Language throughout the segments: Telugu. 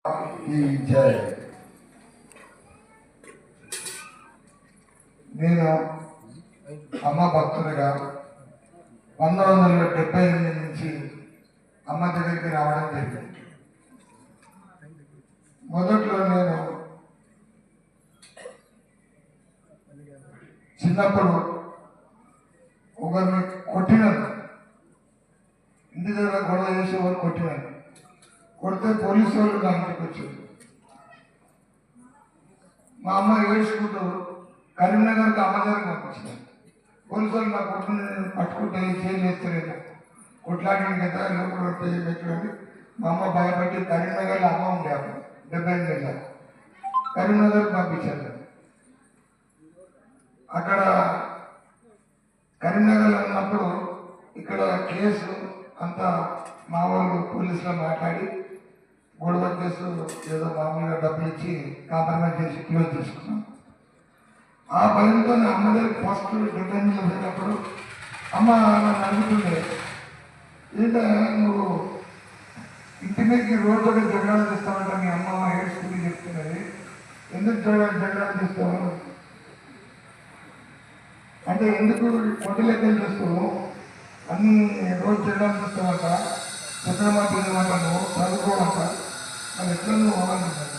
జై. నేను అమ్మ భక్తుడిగా 1978 నుంచి అమ్మ దగ్గరికి రావడం జరిగింది. మొదట్లో నేను చిన్నప్పుడు ఒకరిని కొట్టినాను, ఇంటి దగ్గర గొడవ చేసేవారు కొట్టినాను. కొడితే పోలీసు వాళ్ళు నా ఇంటికి వచ్చారు. మా అమ్మ ఏడ్చుకుంటూ కరీంనగర్కి అమ్మ దగ్గరికి పంపించాను. పోలీసు వాళ్ళు నా కొట్టుని పట్టుకుంటే చేయాలి చేస్తలేదు, కొట్లాడిన కదా లోపల పెట్టండి. మా అమ్మ భయపడి కరీంనగర్లో అమ్మ ఉండేవాడు 78 ఏళ్ళ కరీంనగర్కి పంపించాను. అక్కడ కరీంనగర్లో ఉన్నప్పుడు ఇక్కడ కేసు అంతా మా వాళ్ళు పోలీసులో మాట్లాడి గొడవ కేసు ఏదో మామూలుగా డబ్బులు ఇచ్చి కాంప్రమైజ్ చేసి క్లోజ్ చేసుకున్నాం. ఆ భయంతో నా అమ్మ దగ్గర ఫస్ట్ డిఫెన్స్లో వెళ్ళినప్పుడు అమ్మ నన్ను అడుగుతుండే, ఏంటో నువ్వు ఇంటి మీదకి రోజు ఒక జగడాలు తీస్తావంట, మీ అమ్మ ఏడ్చుకుని చెప్తున్నది, ఎందుకు జగడాలు తీస్తావు అంటే, ఎందుకు కొట్టలెక్కలు చేస్తావు, అన్ని రోజు జగడాలు తీస్తావంట, చంద్రమా తినమంట, నువ్వు చదువుకోవంట, మరి ఎట్లా నువ్వు అవ్వాలంటారు.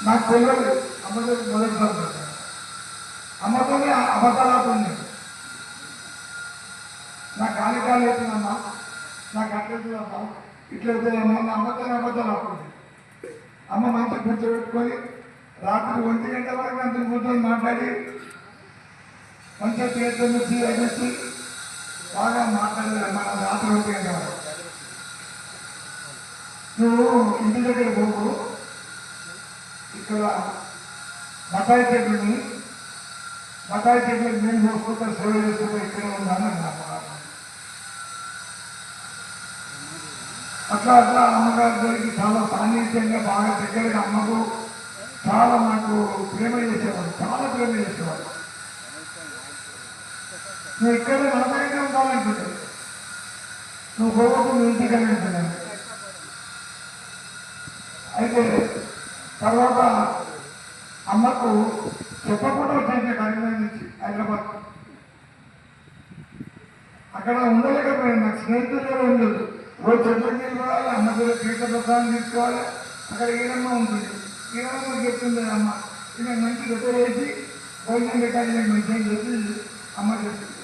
నాకు తెలియదు అమ్మ దగ్గర మొదటిసారి అమ్మతోనే అబద్ధాలు. నా కాలి అవుతుందమ్మా, నాకు అట్లవుతుందమ్మా, ఇట్లా అవుతుందమ్మా, నా అమ్మతోనే అబద్ధాలు ఆడుతుంది. అమ్మ మంచి కూర్చోబెట్టుకొని రాత్రి 1 గంట వరకు అంత కూర్చొని మాట్లాడి మంచిగా తీర్థం వచ్చి అనిచ్చి బాగా మాట్లాడలేదు. మన రాత్రి 1 గంట వరకు నువ్వు ఇంటి దగ్గర పోకు, ఇక్కడ బత్తాయి చెట్లని నేను చూసుకుంటా, సేవ చేసుకుంటా ఇక్కడే ఉన్నాను అన్నాను. అట్లా అమ్మగారి దగ్గరికి చాలా సాన్నిధ్యంగా బాగా దగ్గరగా అమ్మకు చాలా నాకు ప్రేమ చేసేవాడు, చాలా ప్రేమ చేసేవాడు. నువ్వు ఇక్కడ నా దగ్గరే ఉండాలనుకుంటే నువ్వు పోవద్దు, నువ్వు ఇంటికనే ఉంటున్నాను. అయితే తర్వాత అమ్మకు చెప్పకుండా వచ్చేసిన కరీంనగర్ నుంచి హైదరాబాద్. అక్కడ ఉండలేకపోయాను, నాకు స్నేహితులు ఉండదు. రోజు చెట్లకి వెళ్ళాలి, అమ్మ దగ్గర తీర్థ ప్రసాదం తీసుకోవాలి. అక్కడ ఈరమ్మ ఉంటుంది, ఈరమ్మ చెప్తుంది, అమ్మ ఇలా మంచి రొట్టె వేసి భోజనం పెట్టాలి, నేను మంచిగా చెప్పి అమ్మ చెప్తుంది.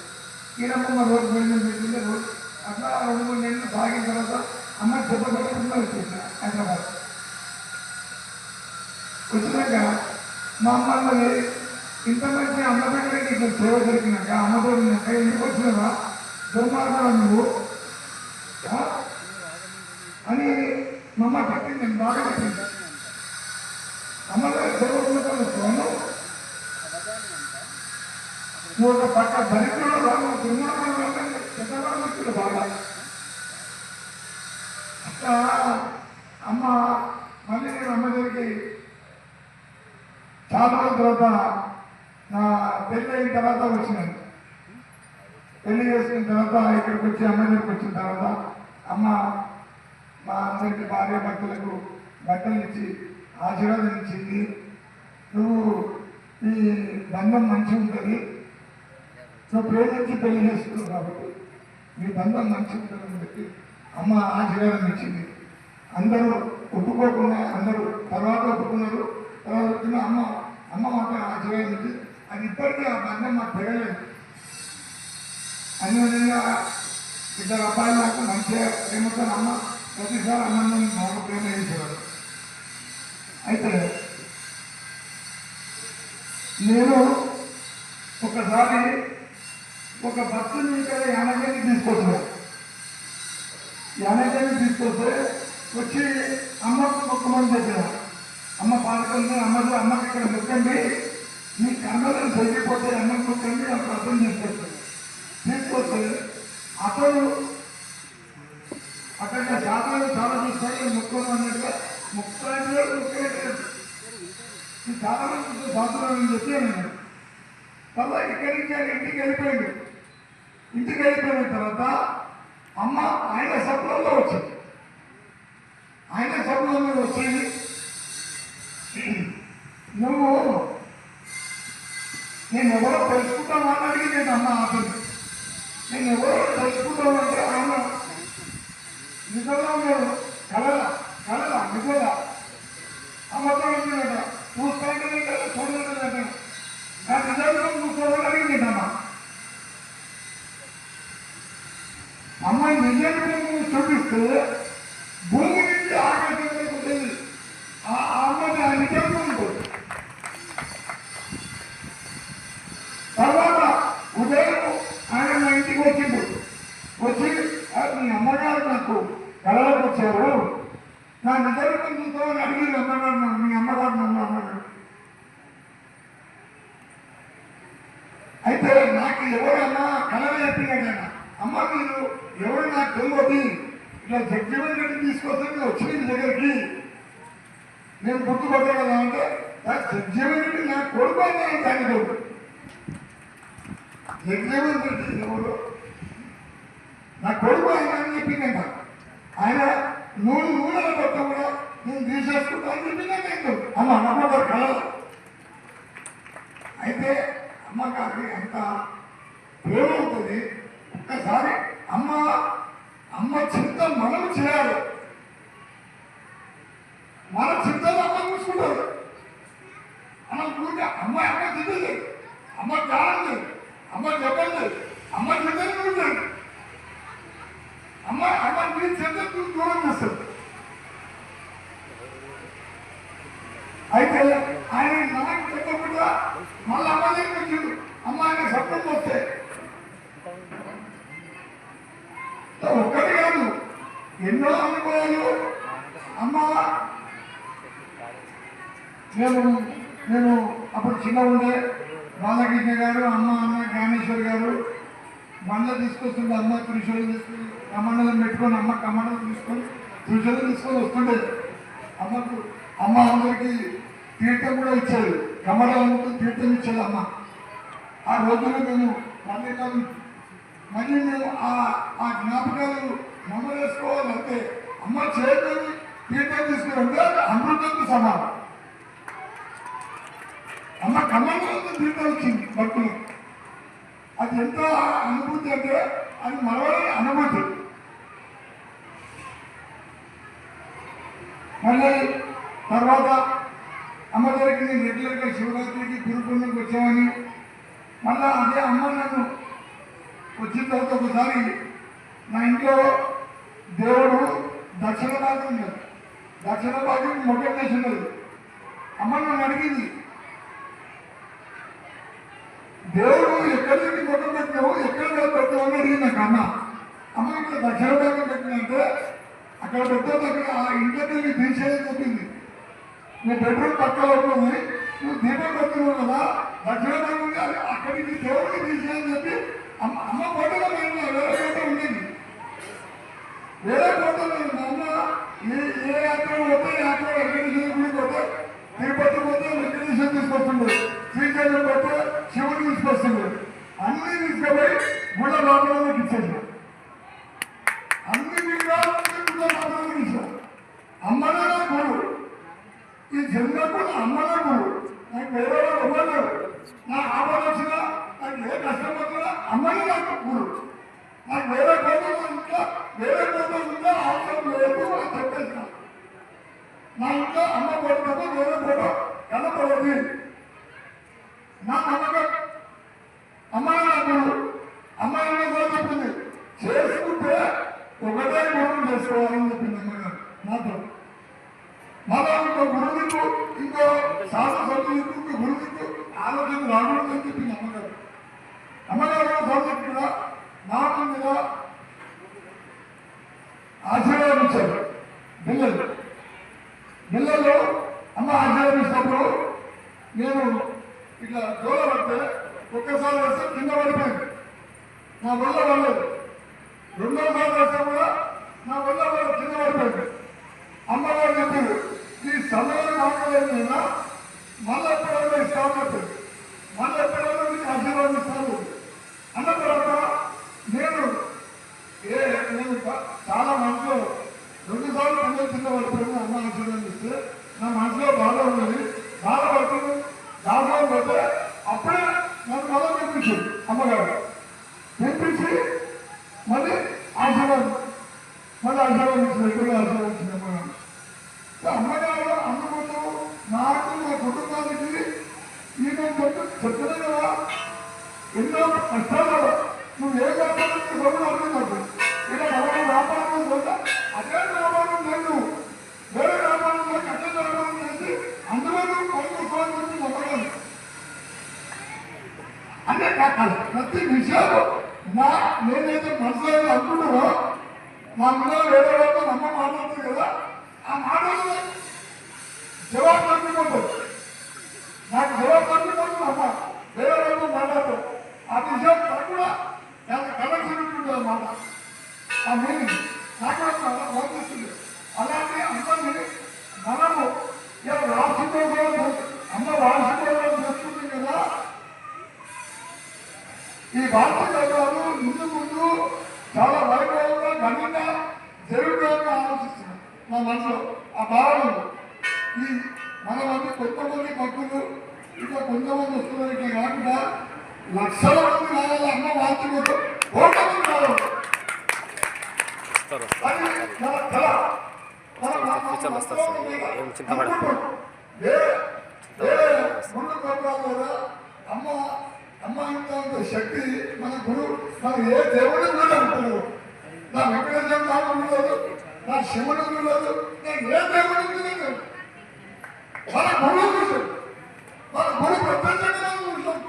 ఈరమ్మ రోజు భోజనం పెట్టింది. రోజు అట్లా 2-3 నెలలు సాగిన తర్వాత అమ్మ చెప్పకుండా వచ్చేసిన హైదరాబాద్. వచ్చినాక మా అమ్మని ఇంత మంచి అమ్మ దగ్గర నీకు సేవ జరిగినాక అమ్మతో ఎందుకు వచ్చినావా దుర్మార్గం నువ్వు అని మా అమ్మ చెప్పింది. నేను బాగా చెప్పింది, అమ్మ దగ్గర సేవ వస్తున్నాను, నువ్వు ఒక పక్క దరిద్రుడు రాను, దుర్మార్గంలో చెడ్డవాడు బాగా. అట్లా అమ్మ మళ్ళీ నేను అమ్మ దగ్గరికి చాలా రోజుల తర్వాత నా పెళ్ళి అయిన తర్వాత వచ్చినాను. పెళ్లి చేసుకున్న తర్వాత ఇక్కడికి వచ్చి అమ్మ దగ్గరికి వచ్చిన తర్వాత అమ్మ మా అందరికి భార్య భర్తలకు బట్టలు ఇచ్చి ఆశీర్వాదం ఇచ్చింది. నువ్వు ఈ బంధం మంచిగా ఉంటుంది, నువ్వు ప్రేమించి పెళ్లి చేసుకున్నావు కాబట్టి నీ బంధం మంచిగా ఉంటుందని చెప్పి అమ్మ ఆశీర్వాదం ఇచ్చింది. అందరూ ఒప్పుకోకుండా అందరూ తర్వాత ఒప్పుకున్నారు. తర్వాత వచ్చిన అమ్మ మాత్రం ఆశీర్వాదించి అది ఇప్పటికీ ఆ బంధం మాకు పెరగలేదు. అన్యోన్యంగా 2 అబ్బాయిలు నాకు మంచిగా ప్రేమతో అమ్మ ప్రతిసారి అన్నం బాగా ప్రేమ చేసేవాడు. అయితే నేను ఒకసారి ఒక భక్తుని ఇక్కడ యానగిరి తీసుకొచ్చాను. యానగిరి తీసుకొస్తే వచ్చి అమ్మకు మొక్కమని చెప్పాను. అమ్మ పాడుతుంది, అమ్మకి ఇక్కడ మొక్కండి, మీ కన్నులను తగ్గిపోతే అమ్మకు మొక్కండి, అప్పుడు అర్థం తీసుకొస్తాను. తీసుకొస్తే అతను అక్కడ శాతాలు చాలా చూస్తాయి, మొక్కలు అన్నట్టుగా మొక్కలేదు. చాలా మంది శాస్త్రాలను చెప్పాను. తర్వాత ఇక్కడి నుంచి ఆయన ఇంటికి వెళ్ళిపోయాడు. ఇంటికి వెళ్ళిపోయిన తర్వాత అమ్మ ఆయన సప్లంలో వచ్చింది. వచ్చి నువ్వు నేను ఎవరో తెలుసుకుంటావు అని అడిగి నేను అన్న ఆతను నేను ఎవరో తెలుసుకుంటావు అంటే అన్న నిజంగా నేను కలలా నిజంగా అమ్మతో వచ్చినట చూస్తాంటే చూడలేదంటే నా నిజంగా చూసుకోవాలని అడిగింది అమ్మ అమ్మాయి నిజంగా చూపిస్తే భూమి నుంచి ఆకాశంలోకి ఉంటుంది ఆ అమ్మాయి ఆ నిజంగా ఉంటుంది. తర్వాత ఉదయం ఆయన నా ఇంటికి వచ్చిండు. వచ్చి మీ అమ్మగారు నాకు కళలకు వచ్చారు నా నిజంగా చూస్తామని అడిగి అమ్మగారు మీ అమ్మగారు నన్ను అన్నాడు. అయితే నాకు ఎవరన్నా కళలు చెప్పినాడు అమ్మ మీరు ఎవరు నాకు తెలియదు ఇట్లా జగ్జీవన్ రెడ్డి తీసుకొస్తే మీరు వచ్చింది దగ్గరికి నేను గుర్తుపడ్డా కదా అంటే జగ్జీవన్ రెడ్డి నాకు కొడుకు అని దాని కొడుకు జగ్జీవన్ రెడ్డి ఎవరు నా కొడుకు ఆయన అని చెప్పిందంట. ఆయన నూనెల కొత్త కూడా నేను తీసేసుకుంటా అని చెప్పిందంటే అమ్మ నమ్మగారు కళ. అయితే అమ్మగారికి అంత ప్రేమ ఉంటుంది. ఒక్కసారి అమ్మ చింత మనం చేయాలి. మన చింతలు అమ్మ చూసుకుంటారు. మనం చూస్తే అమ్మ చింతలేదు, అమ్మ కాలేదు, అమ్మ చెప్పలేదు, అమ్మ చింతలు చూడండి. అమ్మ మీ చింతలు దూరం చేస్తుంది. అయితే ఆయన నాకు చెప్పకుండా మళ్ళీ అమ్మ దగ్గర వచ్చింది. అమ్మ ఆయన శబ్దం వస్తే ఒక్కటి కాదు ఎన్నో అనుభవాలు. అమ్మ నేను అప్పుడు చిన్న ఉండే బాలకృష్ణ గారు అన్న జ్ఞానేశ్వర్ గారు బండ్ల తీసుకొస్తుండే. అమ్మ త్రిశూలం తీసుకుని కమండలం పెట్టుకొని అమ్మ కమండలం తీసుకొని త్రిశూలం తీసుకొని వస్తుండే. అమ్మ అందరికి తీర్థం కూడా ఇచ్చేది. కమండలంతో తీర్థం ఇచ్చేది అమ్మ. ఆ రోజున మేము మళ్ళీ మేము ఆ జ్ఞాపకాలు నమ్మలేసుకోవాలంటే అమ్మ చేతులు తీర్థం తీసుకురంటే అమృతంతో సమానం. అమ్మ కమండలంతో తీర్థం ఇచ్చింది భక్తులు. అది ఎంత అనుభూతి అంటే అది మరవలేని అనుభూతి. మళ్ళీ తర్వాత అమ్మ దగ్గరికి నేను రెగ్యులర్గా శివరాత్రికి గురుకులంకి వచ్చామని మళ్ళా అదే అమ్మ నన్ను వచ్చిన తర్వాత ఒకసారి నా ఇంట్లో దేవుడు దక్షిణ భాగం ఉన్నది. దక్షిణ భాగం మొదటి దేశం ఉన్నది. అమ్మ నన్ను అడిగింది దేవుడు ఎక్కడికి మొదలు పెట్టావు ఎక్కడ పెట్టావు అని అడిగింది నాకు అమ్మ ఇక్కడ దక్షిణ భాగం పెట్టినంటే అక్కడ పెట్టేది అక్కడ ఆ ఇంటికి తీసేయని చెప్పింది. నీ బెడ్రూమ్ పక్కలో ఉంటుంది నువ్వు దీపం పెడుతున్నావు కదా దక్షిణ భాగం అక్కడికి దేవుడికి తీసేయని చెప్పి అమ్మ ఫోటోలో వేరే ఫోటో ఉండేది. వేరే ఫోటోలో మా అమ్మ ఏ యాత్ర పోతే యాత్ర వెంకటేశ్వర గుడికి పోతే తిరుపతి పోతే వెంకటేశ్వర తీసుకొస్తుండే, శ్రీశైలం పోతే శివుడు తీసుకొస్తుండే. అన్ని తీసుకుపోయి గుళ్ళ లోపలకి ఇచ్చేది. అన్ని విగ్రహాలు గుళ్ళ లోపలకి ఇచ్చారు. అమ్మనే నా గురువు. ఈ జన్మకు అమ్మనే గురువు. నాకు వేరే వాళ్ళు ఇవ్వలేరు. నా ఆలోచన నాకు ఏ కష్టం వచ్చినా అమ్మని నాకు గురువు. నాకు వేరే కోటలు ఇంట్లో వేరే కోటలు ఉంటే అవసరం లేదు అని చెప్పేసిన. నా ఇంట్లో అమ్మ కొడుకు వేరే ఫోటో కనపడదు. నా నమ్మకం అమ్మాయి నా గురువు. అమ్మాయి కూడా చెప్పింది చేసుకుంటే ఒకటే గురువు చేసుకోవాలని చెప్పింది అమ్మగారు నాతో. మళ్ళా ఇంకో గురువుకు ఇంకో శాస్త్రసభ్యులకు ఇంకో గురువుకు ఆలోచన రాకూడదని చెప్పింది అమ్మగారు. అమ్మగారు సబ్జెక్ట్ కూడా నాకు మీద ఆశీర్వాదించారు. పిల్లలు అమ్మ ఆశీర్వదించినప్పుడు నేను ఇట్లా దూర పడితే ఒక్కసారి వస్తే కింద పడిపోయింది. నా వల్ల పడలేదు. రెండోసారి వస్తే కూడా నా వల్ల కింద పడిపోయింది. అమ్మగారు చెప్పారు ఈ సమయం కావలేదు అయినా మళ్ళీ ఎప్పుడైనా ఇస్తామని చెప్పారు. మళ్ళీ ఎప్పుడైనా మీకు ఆశీర్వాదిస్తాను అన్న తర్వాత నేను చాలా మందిలో 2 సార్లు కూడా కింద పడిపోయింది. అమ్మ ఆశీర్వాదం ఇస్తే నా మనసులో బాధ ఉన్నది, బాధపడుతుంది. దాంట్లో పోతే అప్పుడే నన్ను మళ్ళీ పంపించాడు అమ్మగారు. పంపించి మళ్ళీ ఆశీర్వాదం ఇచ్చింది, ఎప్పుడు ఆశీర్వదించింది అమ్మగారు. అమ్మగారు అందుకుంటూ నాకు మా కుటుంబానికి ఈయన చెప్పలే కదా, ఎన్నో కష్టాలు. నువ్వు ఏ వ్యాపారం సభ్యులు అర్థం కాదు. ఇలా బలమైన వ్యాపారం పోతే అదే వ్యాపారం లేదు, వేరే వ్యాపారంలో కష్ట వ్యాపారం చేసి అందులో నువ్వు పనిచేసుకోవాలని చెప్పగలను. అంటే ప్రతి విషయాలు నేనైతే మనసులో అనుకుంటానో మా మీద వేరే వాళ్ళు అమ్మ మాట్లాడుతుంది కదా, ఆ మాటలు జవాబు దొరికిపోతుంది. నాకు జవాబు దొరికిపోతుంది. అమ్మ వేరే వాళ్ళు మాట్లాడతారు, ఆ విషయం నాకు కూడా కనెక్షన్ ఉంటుంది అన్నమాట. ఆ మీనింగ్ నాకు కూడా వర్తిస్తుంది. అలాంటి అమ్మని మనము ఇలా వార్షికోత్సవం అమ్మ వార్షికోత్సవం చేస్తుంది కదా. ఈ వార్షికోత్సవాలు ముందు చాలా వైభవంగా ఘనంగా జరుగుతుందని ఆలోచిస్తున్నాను నా మనసులో. ఆ భావన ఈ మన మధ్య కొంతమంది భక్తులు ఇంకా కొంతమంది వస్తున్నారు, ఇట్లా కాకుండా లక్షల మంది రావాలి. అమ్మ వార్షికోత్సవం కోట్ల మంది రావాలి. అది మన కళ. ముందు ప్రోగ్రాం కదా అమ్మ ఇంత శక్తి మన గురువు. మన ఏ దేవుడు కూడా అంటున్నారు. నా వెంకటేశ్వర స్వామి లేదు, నా శివుడు లేదు, నేను ఏ దేవుడు లేదు. మన గురువు చూసాం, మన గురువు ప్రపంచంగా చూసాం,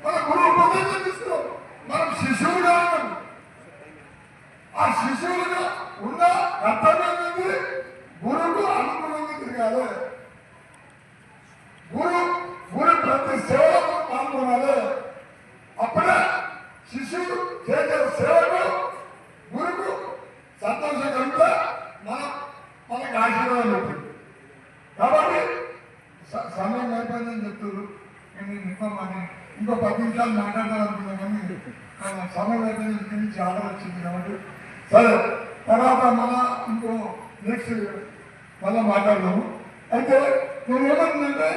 మన గురువు ఉపదేశం ఇస్తున్నాం. మనం శిశువుగా ఉన్నాం. ఆ శిశువుగా ఉన్న కర్తవ్యం అనేది గురువుకు అనుగుణంగా తిరగాలి. గురు ప్రతి సేవలో పాల్గొనాలి. అప్పుడే శిశువు చేసే సేవకు గురుకు సంతోషంగా మనకు ఆశీర్వాదం ఉంటుంది. కాబట్టి సమయం అయిపోయిందని చెప్తారు. ఇంకో 10 నిమిషాలు మాట్లాడాలనుకున్నాం కానీ సమయం అయిపోయింది, చాలా వచ్చింది కాబట్టి సరే తర్వాత ఇంకో నెక్స్ట్ మళ్ళీ మాట్లాడదాము. అయితే నేను ఏమంటుందంటే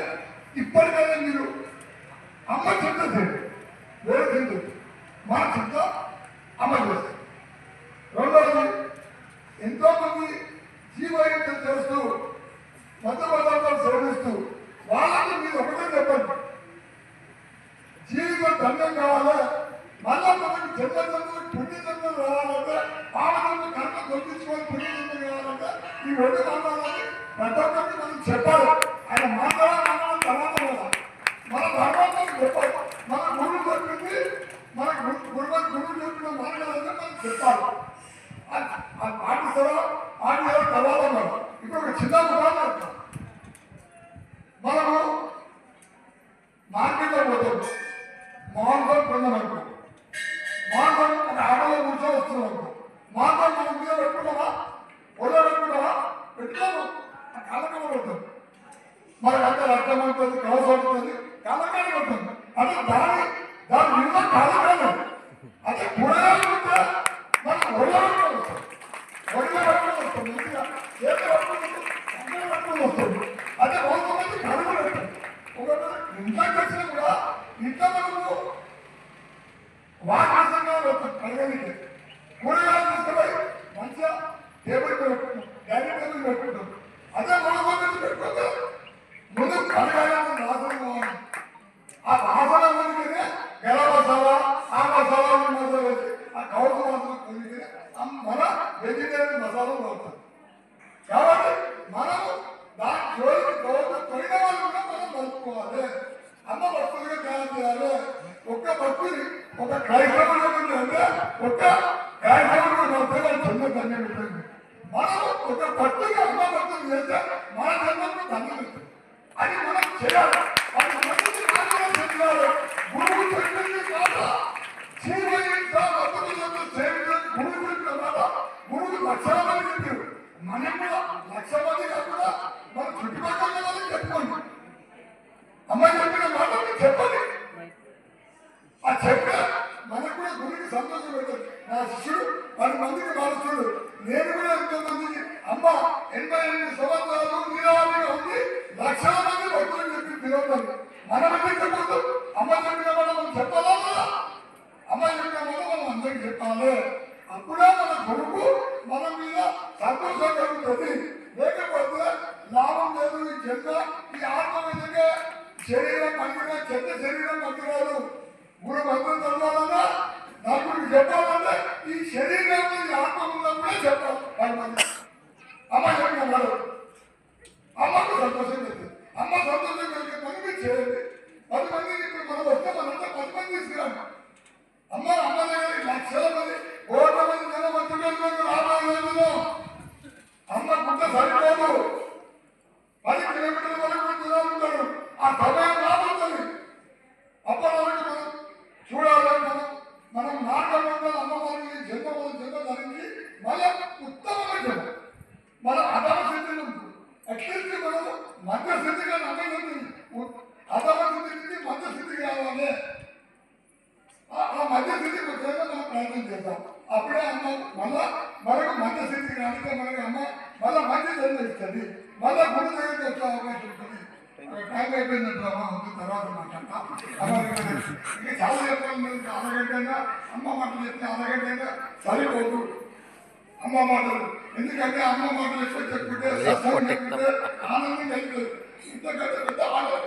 ఇప్పటికైనా మీరు అమ్మ చెప్తుంది, వేరే చెప్తుంది, మన చెప్త అమ్మ చేస్తుంది. రెండవది ఎంతో మంది జీవహింస చేస్తూ మత పదార్థాలు సేవిస్తూ వాళ్ళకి మీరు ఒకటే చెప్పండి, జీవితం దండం కావాలా, మళ్ళా మనకి జన్మజన్మలకు పుణ్యజన్మలు రావాలంటే పాపజన్మ కర్మ దొరికించుకొని పుణ్యజన్మలు కావాలంటే ఈ 2 మాట్లాడాలని ప్రతి ఒక్కరికి మనం చెప్పాలి. ఆయన మాట్లాడాలి తర్వాత మన ధర్మాన్ని చెప్పాలి. మన గురువు చెప్పింది మన గురువు చెప్పిన మాట్లాడాలని మనం చెప్పాలి. పాటిస్తారా ఆడియో కలవాలి. ఇప్పుడు ఒక చిన్న ఉదాహరణ, మనము మార్కెట్లో పోతాం, మాంసం పొందమనుకో, మాంసం ఒక ఆటలో కూర్చొని వస్తున్నాం అనుకో, మాంసం మనం మీద పెట్టుకుంటామా, ఒళ్ళో పెట్టుకుంటామా, పెట్టుకోము. ఆ కాలకాలం పడుతుంది, మనకు అంత రక్తం అవుతుంది, కవసం అవుతుంది, కాలకాలం పడుతుంది. అంటే దాని మీద కాలకాలం. అదే కూరగాయలు ఉంటే మనం ఒళ్ళో పెట్టుకొని వస్తాం, ఒడిలో పెట్టుకొని వస్తాం, మంచిగా చేతి పట్టుకొని వస్తుంది. అదే కొంతమంది కడుపు పెడతాం. ఇంట్లో వచ్చినా కూడా ఇంట్లో మనకు వాకాసంగా కలగలిగే కూరగాయలు తీసుకుపోయి మంచిగా టేబుల్ పెట్టుకుంటాం, డైనింగ్ టేబుల్ పెట్టుకుంటాం. అదే మనకు పెట్టుకుంటే ముందు కలగాలని వాసన కావాలి. ఆ వాసన కొనికినే గెల మసాలా, ఆ మసాలా మసాలా వేసి ఆ కౌసు వాసన కొనికినే మన వెజిటేరియన్ మసాలా వాడతాం. కాబట్టి మనము దాని జోలికి పోయిన వాళ్ళు కూడా మనం కలుపుకోవాలి. అమ్మ భక్తులుగా ధ్యానం చేయాలి. ఒక్క భక్తుని ఒక క్రైస్తవుడు అంటే ఒక్క క్రైస్తవుడు మాత్రమే చిన్న ధన్యం ఉంటుంది. మనం ఒక భక్తుగా అమ్మ భక్తులు చేస్తే మన జన్మకు ధన్యం ఉంటుంది. అది మనం చేయాలి. అది మనకి చేయాలి. గురువు చెప్పింది కాదు, గురువు చెప్పిన మాట గురువు లక్షల మంది చెప్పారు. మనం కూడా 1,00,000 మంది కాకుండా మన చుట్టుపక్కల వాళ్ళకి చెప్పుకోండి. అమ్మాయి చెప్పిన మాట చెప్పండి. ఆ చెప్పే మనకు కూడా గురికి సంతోషం పెట్టండి. నా శిష్యుడు 10 మందికి మారుస్తాడు. నేను కూడా ఎంతో మందికి అమ్మ 80 లక్షల మంది భక్తులు చెప్పి తిరగదు. మనం ఎందుకు చెప్పొద్దు? అమ్మ చెప్పిన మనం చెప్పాలా కదా? అమ్మ చెప్పిన మనం అందరికి చెప్పాలి. అప్పుడే మన కొడుకు మన మీద సంతోషం కలుగుతుంది. లేకపోతే లాభం లేదు. ఈ చెత్త ఈ ఆత్మ విధంగా శరీరం మంచిగా చెత్త శరీరం మంచిరాదు. 3 మందులు చదవాలన్నా నాకు చెప్పాలంటే ఈ శరీరం ఈ ఆత్మ ఉన్నప్పుడే చెప్పాలి. 10 మంది అమ్మ చెప్పిన వాడు అమ్మకు సంతోషం కలిగింది. అమ్మ సంతోషం కలిగే పని మీరు చేయండి. 10 మందిని ఇప్పుడు మనం వస్తే మనంతా 10 మంది తీసుకురాము. అమ్మ అమ్మ దగ్గర లక్షల మంది 1,00,000 మంది జనం వచ్చేటప్పుడు రాబోయే రోజుల్లో అమ్మ గుంట సరిపోదు. 10 కిలోమీటర్ల వరకు జనాలు ఉంటారు. ఆ సమయం రాబోతుంది. అప్పటి వరకు మనం చూడాలి. మనం నాటకంలో అమ్మవారికి జన్మ ధరించి మళ్ళీ ఉత్తమమైన జన్మ మన అధమ స్థితిని అట్లీస్ట్ మనం మధ్య స్థితిగా నమ్మేది. అధమ స్థితి నుంచి మధ్య స్థితికి రావాలి. ఆ మధ్య స్థితికి వచ్చేలా మనం ప్రయత్నం చేద్దాం. అప్పుడే అమ్మ మళ్ళా మనకు మధ్య స్థితికి రానికే మనకి అమ్మ మళ్ళీ మంచి జన్మ ఇస్తుంది. మళ్ళా గుడి దగ్గరికి వచ్చే అవకాశం ఉంటుంది. టైం అయిపోయిందంటే అమ్మ ఉంది తర్వాత మాట్లాడతా. ఇంకా చాలా చెప్పాలి. అరగంటైనా అమ్మ మాటలు చెప్తే అరగంటైనా సరిపోదు అమ్మ మాటలు. ఎందుకంటే అమ్మ మాటలు ఎక్కువ చెప్పుకుంటే ఆనందం కలిగదు. ఇంతకంటే పెద్ద ఆనందం